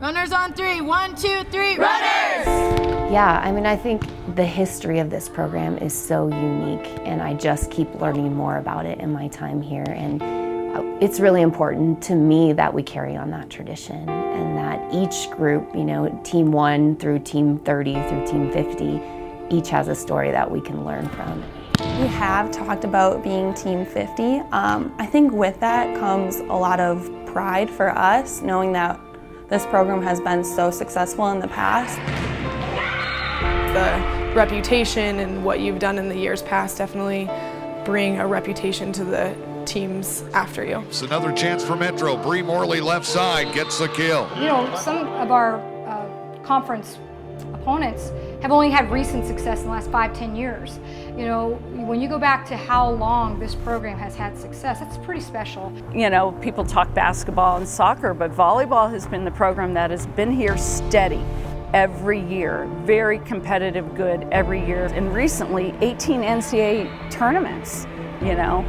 Runners on three. 1, 2, 3, runners! Yeah, I mean, I think the history of this program is so unique, and I just keep learning more about it in my time here. And it's really important to me that we carry on that tradition, and that each group, you know, Team 1 through Team 30 through Team 50, each has a story that we can learn from. We have talked about being Team 50. I think with that comes a lot of pride for us, knowing that this program has been so successful in the past. The reputation and what you've done in the years past definitely bring a reputation to the teams after you. It's another chance for Metro. Bree Morley left side gets the kill. You know, some of our conference opponents have only had recent success in the last 5-10 years. You know, when you go back to how long this program has had success, that's pretty special. You know, people talk basketball and soccer, but volleyball has been the program that has been here steady every year, very competitive, good every year. And recently, 18 NCAA tournaments, you know.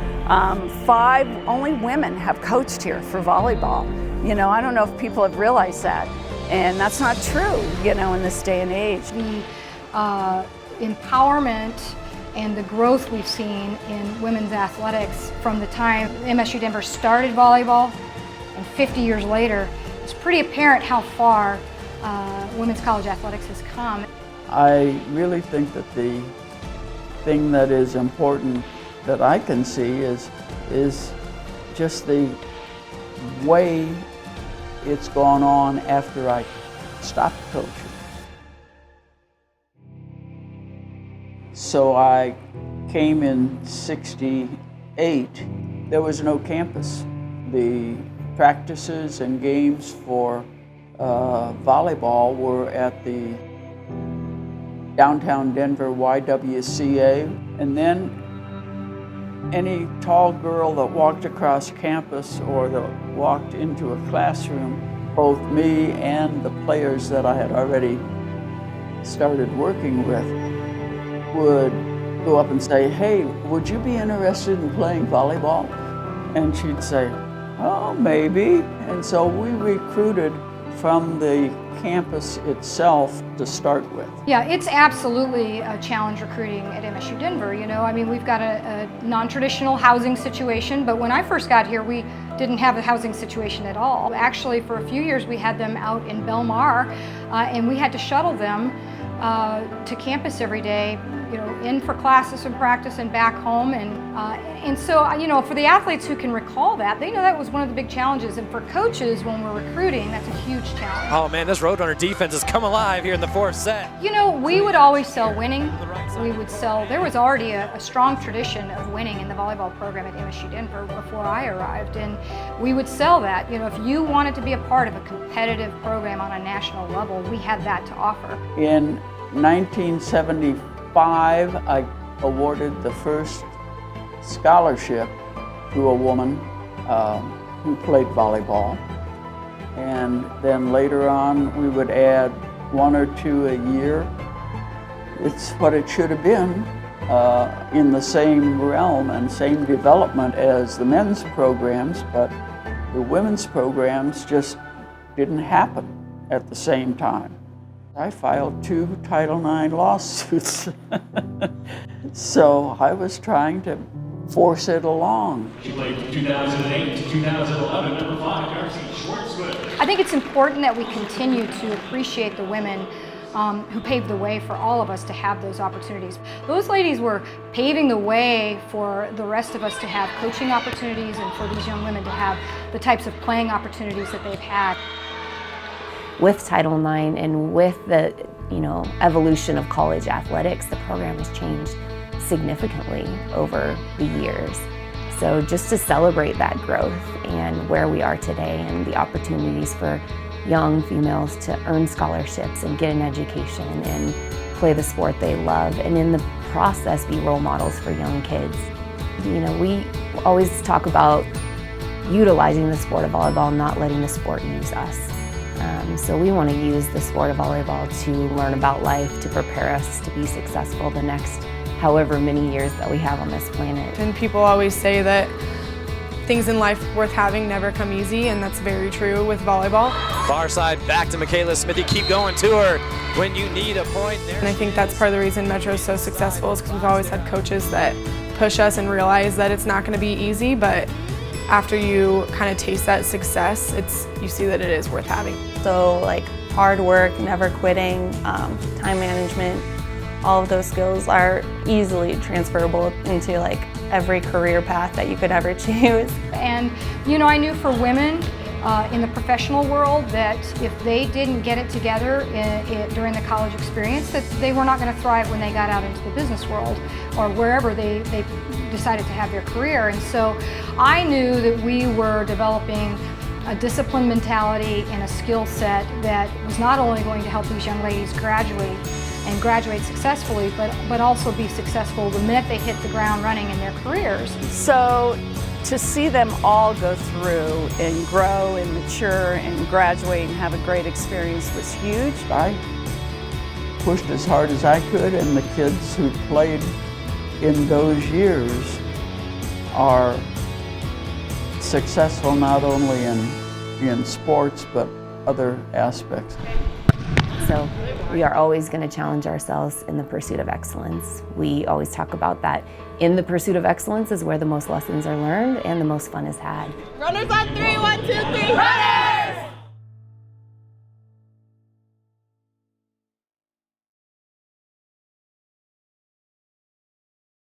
5 only women have coached here for volleyball. You know, I don't know if people have realized that. And that's not true, you know, in this day and age. The empowerment and the growth we've seen in women's athletics from the time MSU Denver started volleyball and 50 years later, it's pretty apparent how far women's college athletics has come. I really think that the thing that is important that I can see is just the way it's gone on after I stopped coaching. So I came in '68. There was no campus. The practices and games for volleyball were at the downtown Denver YWCA, and then any tall girl that walked across campus or that walked into a classroom, both me and the players that I had already started working with would go up and say, "Hey, would you be interested in playing volleyball?" And she'd say, "Oh, maybe." And so we recruited from the campus itself to start with. Yeah, it's absolutely a challenge recruiting at MSU Denver. You know, I mean, we've got a non-traditional housing situation, but when I first got here, we didn't have a housing situation at all. Actually, for a few years, we had them out in Belmar, and we had to shuttle them to campus every day, you know, in for classes and practice and back home. And so, you know, for the athletes who can recall that, they know that was one of the big challenges. And for coaches, when we're recruiting, that's a huge challenge. Oh man, this Roadrunner defense has come alive here in the 4th set. You know, we would always sell winning. We would sell, there was already a strong tradition of winning in the volleyball program at MSU Denver before I arrived. And we would sell that. You know, if you wanted to be a part of a competitive program on a national level, we had that to offer. In 1975, I awarded the first scholarship to a woman who played volleyball. And then later on, we would add 1 or 2 a year. It's what it should have been in the same realm and same development as the men's programs, but the women's programs just didn't happen at the same time. I filed 2 Title IX lawsuits. So I was trying to force it along. She played from 2008 to 2011, number 5, Darcy Schwartzman. I think it's important that we continue to appreciate the women who paved the way for all of us to have those opportunities. Those ladies were paving the way for the rest of us to have coaching opportunities and for these young women to have the types of playing opportunities that they've had. With Title IX and with the, you know, evolution of college athletics, the program has changed significantly over the years. So just to celebrate that growth and where we are today and the opportunities for young females to earn scholarships and get an education and play the sport they love, and in the process be role models for young kids. You know, we always talk about utilizing the sport of volleyball, not letting the sport use us. So we want to use the sport of volleyball to learn about life, to prepare us to be successful the next however many years that we have on this planet. And people always say that things in life worth having never come easy, and that's very true with volleyball. Far side back to Michaela Smith. You keep going to her when you need a point there. And I think that's part of the reason Metro is so successful is because we've always had coaches that push us and realize that it's not going to be easy, but after you kind of taste that success, you see that it is worth having. So like hard work, never quitting, time management, all of those skills are easily transferable into like every career path that you could ever choose. And you know, I knew for women in the professional world that if they didn't get it together during the college experience, that they were not going to thrive when they got out into the business world or wherever they decided to have their career. And so I knew that we were developing a disciplined mentality and a skill set that was not only going to help these young ladies graduate and graduate successfully, but also be successful the minute they hit the ground running in their careers. So to see them all go through and grow and mature and graduate and have a great experience was huge. I pushed as hard as I could, and the kids who played in those years are successful not only in sports but other aspects. So we are always going to challenge ourselves in the pursuit of excellence. We always talk about that in the pursuit of excellence is where the most lessons are learned and the most fun is had. Runners on 3, 1, 2, 3, runners!